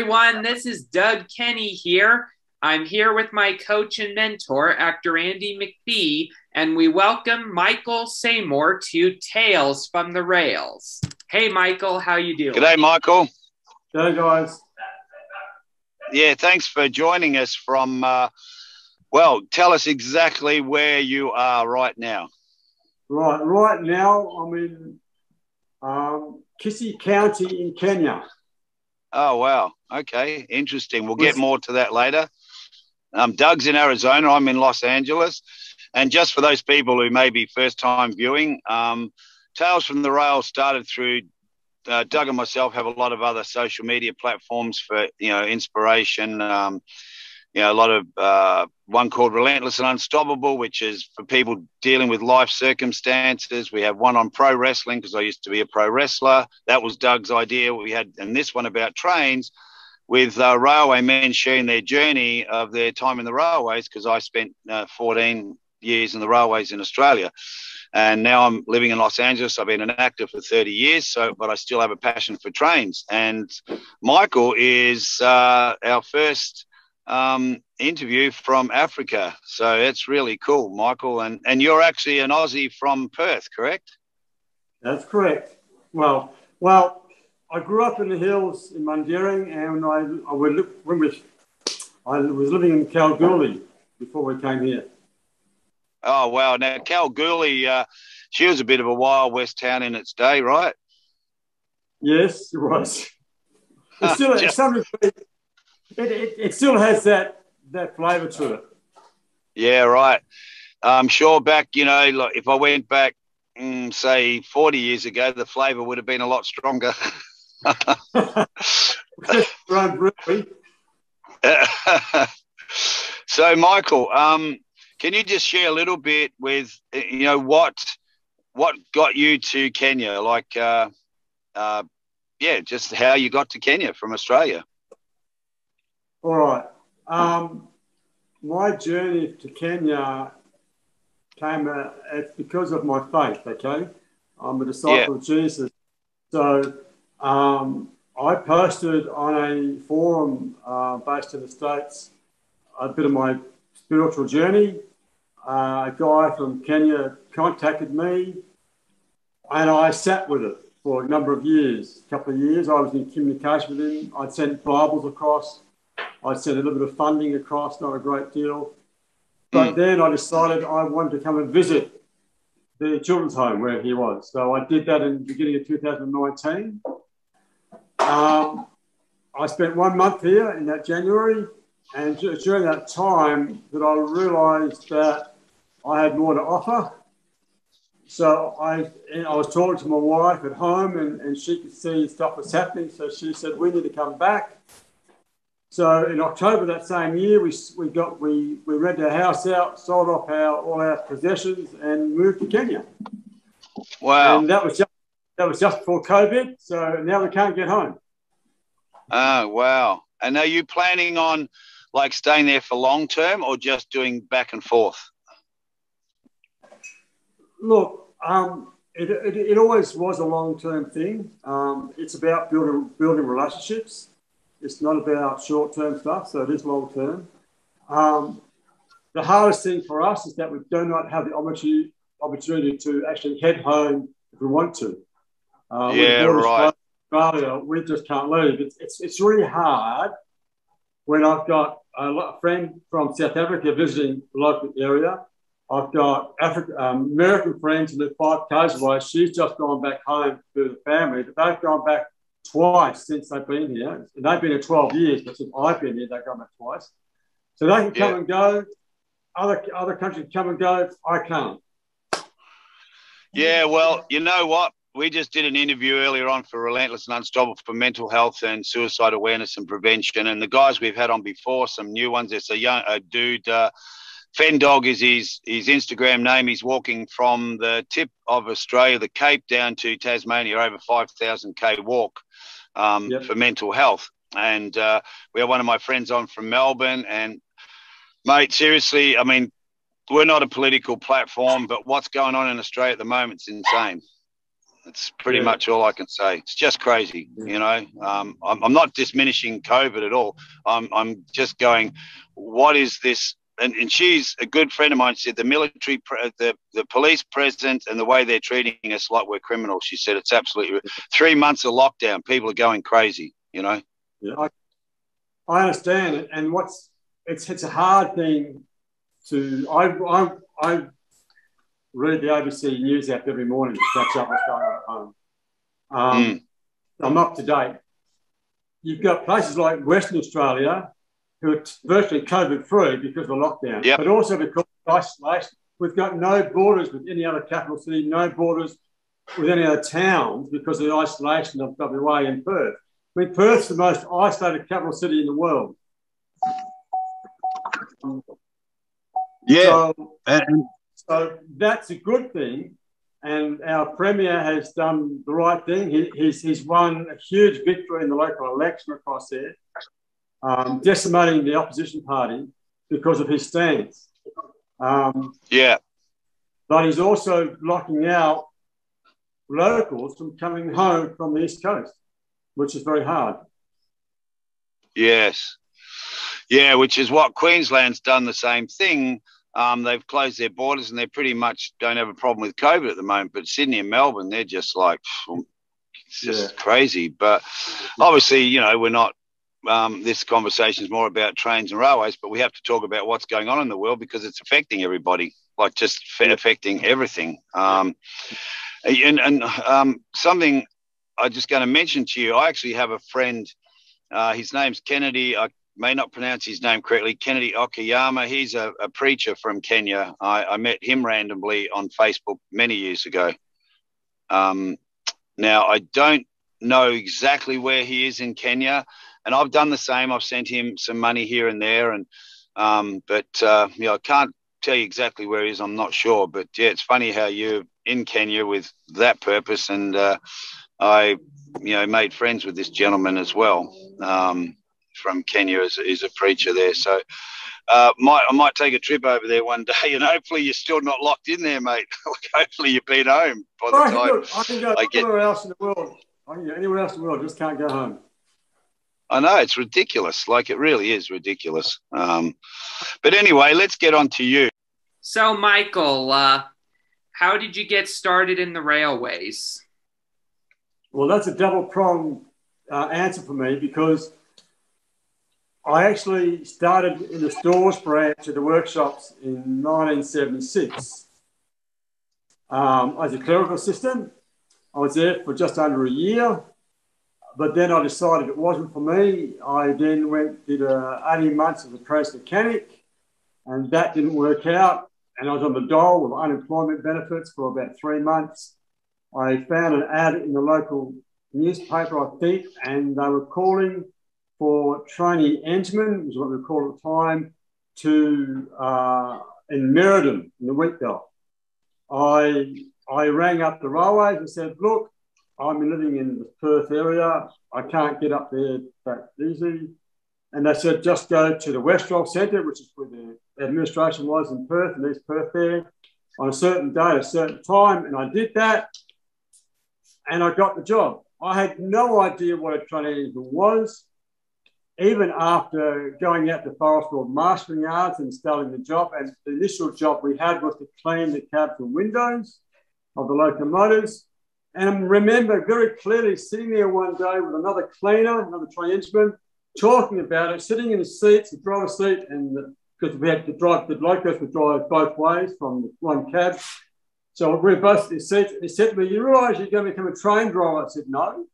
everyone. This is Doug Kenny here. I'm here with my coach and mentor, actor Andy McPhee, and we welcome Michael Seymour to Tales from the Rails. Hey, Michael, how you doing? G'day, Michael. G'day, guys. Yeah, thanks for joining us from, well, tell us exactly where you are right now. Right now I'm in Kisii County in Kenya. Oh, wow. Okay, interesting. We'll get more to that later. Doug's in Arizona. I'm in Los Angeles. And just for those people who may be first-time viewing, Tales from the Rails started through Doug and myself have a lot of other social media platforms for, inspiration. A lot of one called Relentless and Unstoppable, which is for people dealing with life circumstances. We have one on pro wrestling because I used to be a pro wrestler. That was Doug's idea. We had, and this one about trains with railway men sharing their journey of their time in the railways, because I spent 14 years in the railways in Australia. And now I'm living in Los Angeles. I've been an actor for 30 years, but I still have a passion for trains. And Michael is our first interview from Africa. So it's really cool, Michael. And you're actually an Aussie from Perth, correct? That's correct. Well, I grew up in the hills in Mundaring, and I was living in Kalgoorlie before we came here. Oh, wow. Now, Kalgoorlie, she was a bit of a Wild West town in its day, right? Yes, it was. It still has that flavour to it. Yeah, right. I'm sure back, like if I went back, say, 40 years ago, the flavour would have been a lot stronger. So, Michael, can you just share a little bit with, what got you to Kenya? Like, just how you got to Kenya from Australia. All right. My journey to Kenya came it's because of my faith, okay? I'm a disciple of Jesus. So I posted on a forum based in the States a bit of my spiritual journey. A guy from Kenya contacted me, and I sat with it for a number of years, a couple of years. I was in communication with him. I'd sent Bibles across. I'd sent a little bit of funding across, not a great deal. But then I decided I wanted to come and visit the children's home where he was. So I did that in the beginning of 2019. I spent 1 month here in that January. And during that time that I realised that I had more to offer. So I was talking to my wife at home, and she could see stuff was happening. So she said, we need to come back. So in October that same year, we rented our house out, sold off all our possessions, and moved to Kenya. Wow! And that was just before COVID. So now we can't get home. Oh, wow! And are you planning on like staying there for long term, or just doing back and forth? Look, it always was a long-term thing. It's about building relationships. It's not about short-term stuff, so it is long-term. The hardest thing for us is that we do not have the opportunity to actually head home if we want to. Right. Australia, we just can't leave. It's really hard when I've got a friend from South Africa visiting the local area. I've got American friends who live 5 k's away. She's just gone back home to the family, but they've gone back twice since they've been here. And they've been here 12 years, but since I've been here, they've gone back twice. So they can come and go. Other countries come and go. I can't. Yeah, well, you know what? We just did an interview earlier on for Relentless and Unstoppable for mental health and suicide awareness and prevention. And the guys we've had on before, some new ones. It's a dude, Fen Dog is his Instagram name. He's walking from the tip of Australia, the Cape, down to Tasmania, over 5,000 K walk for mental health. And we have one of my friends on from Melbourne. And, mate, seriously, I mean, we're not a political platform, but what's going on in Australia at the moment is insane. It's pretty much all I can say. It's just crazy, you know. I'm not diminishing COVID at all. I'm just going, what is this? And she's a good friend of mine. Said the military, the police present, and the way they're treating us like we're criminals. She said it's absolutely 3 months of lockdown. People are going crazy, you know. Yeah, I understand it, and it's a hard thing to. I read the ABC News app every morning to catch up what's going on at home. I'm up to date. You've got places like Western Australia who are virtually COVID-free because of the lockdown, but also because of isolation. We've got no borders with any other capital city, no borders with any other towns because of the isolation of WA and Perth. I mean, Perth's the most isolated capital city in the world. So that's a good thing, and our Premier has done the right thing. He's won a huge victory in the local election across there, decimating the opposition party because of his stance. But he's also blocking out locals from coming home from the East Coast, which is very hard. Yes. Yeah, which is what Queensland's done the same thing. They've closed their borders and they pretty much don't have a problem with COVID at the moment. But Sydney and Melbourne, they're just like, it's just crazy. But obviously, you know, we're not, this conversation is more about trains and railways, but we have to talk about what's going on in the world because it's affecting everybody, like just affecting everything. Something I'm just going to mention to you, I actually have a friend, his name's Kennedy. I may not pronounce his name correctly, Kennedy Okayama. He's a preacher from Kenya. I met him randomly on Facebook many years ago. Now, I don't know exactly where he is in Kenya, and I've done the same. I've sent him some money here and there, and but you know, I can't tell you exactly where he is. I'm not sure, but yeah, it's funny how you're in Kenya with that purpose, and I, you know, made friends with this gentleman as well. From Kenya is a preacher there. So I might take a trip over there one day, and hopefully you're still not locked in there, mate. Hopefully you've been home by the time. I can go anywhere else in the world. I can go anywhere else in the world, just can't go home. I know, it's ridiculous. Like, it really is ridiculous. But anyway, let's get on to you. So, Michael, how did you get started in the railways? Well, that's a double-pronged answer for me, because I actually started in the stores branch of the workshops in 1976 as a clerical assistant. I was there for just under a year, but then I decided it wasn't for me. I then did 18 months as a trace mechanic, and that didn't work out. And I was on the dole with unemployment benefits for about 3 months. I found an ad in the local newspaper, I think, and they were calling for trainee enginemen, was what we called at the time, in Merredin, in the wheat belt. I rang up the railways and said, look, I'm living in the Perth area. I can't get up there that easy. And they said, just go to the Westrel Centre, which is where the administration was in Perth, in East Perth there, on a certain day, a certain time. And I did that, and I got the job. I had no idea what a trainee engineman was. Even after going out to Forest Road marshalling yards and starting the job, and the initial job we had was to clean the cabs and windows of the locomotives. And I remember very clearly sitting there one day with another cleaner, another trainee engineman, talking about it, sitting in the seats, the driver's seat, and because we had to drive, the locos would drive both ways from one cab. So we were both in the seats. And he said to me, you realise you're going to become a train driver? I said, no.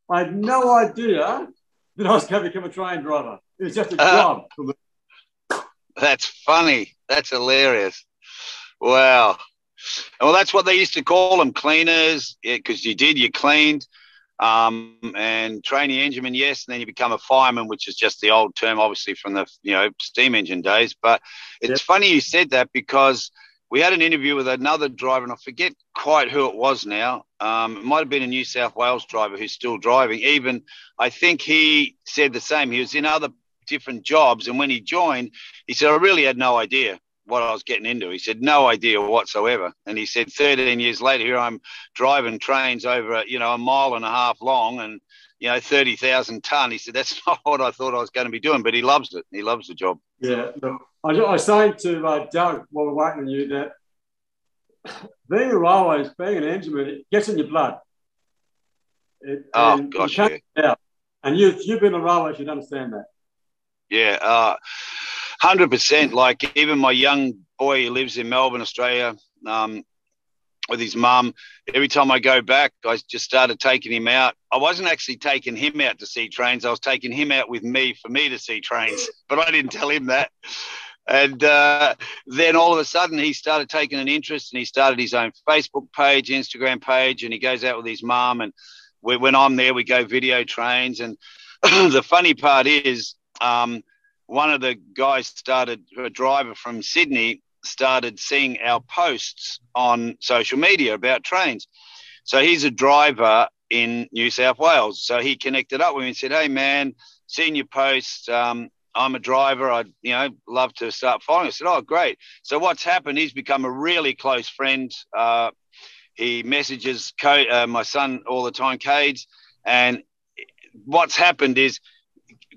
I had no idea that I was going to become a train driver. It was just a job. That's funny. That's hilarious. Wow. Well, that's what they used to call them, cleaners, because you cleaned. And trainee engineman, yes, and then you become a fireman, which is just the old term, obviously, from the steam engine days. But it's funny you said that, because we had an interview with another driver, and I forget quite who it was now. It might have been a New South Wales driver who's still driving. Even, I think he said the same. He was in other different jobs, and when he joined, he said, I really had no idea what I was getting into. He said, no idea whatsoever. And he said, 13 years later, here I'm driving trains over, you know, a mile and a half long and, you know, 30,000 ton. He said, that's not what I thought I was going to be doing, but he loves it. He loves the job. Yeah. Look, I was saying to Doug while we're waiting on you that being a railway, being an engineman, it gets in your blood. Gosh, yeah. And you've been on railways, you'd understand that. Yeah, 100%. Like even my young boy who lives in Melbourne, Australia, with his mum, every time I go back, I just started taking him out. I wasn't actually taking him out to see trains. I was taking him out with me for me to see trains, but I didn't tell him that. And then all of a sudden he started taking an interest and he started his own Facebook page, Instagram page, and he goes out with his mum. And when I'm there, we go video trains. And the funny part is one of the guys a driver from Sydney, started seeing our posts on social media about trains. So he's a driver in New South Wales. So he connected up with me and said, hey, man, seen your posts. I'm a driver. I'd, you know, love to start following. I said, oh, great. So what's happened, he's become a really close friend. He messages my son all the time, Cades. And what's happened is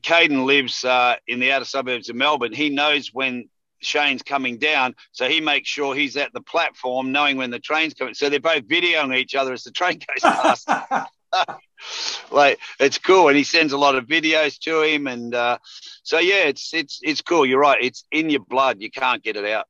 Caden lives in the outer suburbs of Melbourne. He knows when Shane's coming down, so he makes sure he's at the platform knowing when the train's coming. So they're both videoing each other as the train goes past. Like, it's cool. And he sends a lot of videos to him. And so, yeah, it's cool. You're right. It's in your blood. You can't get it out.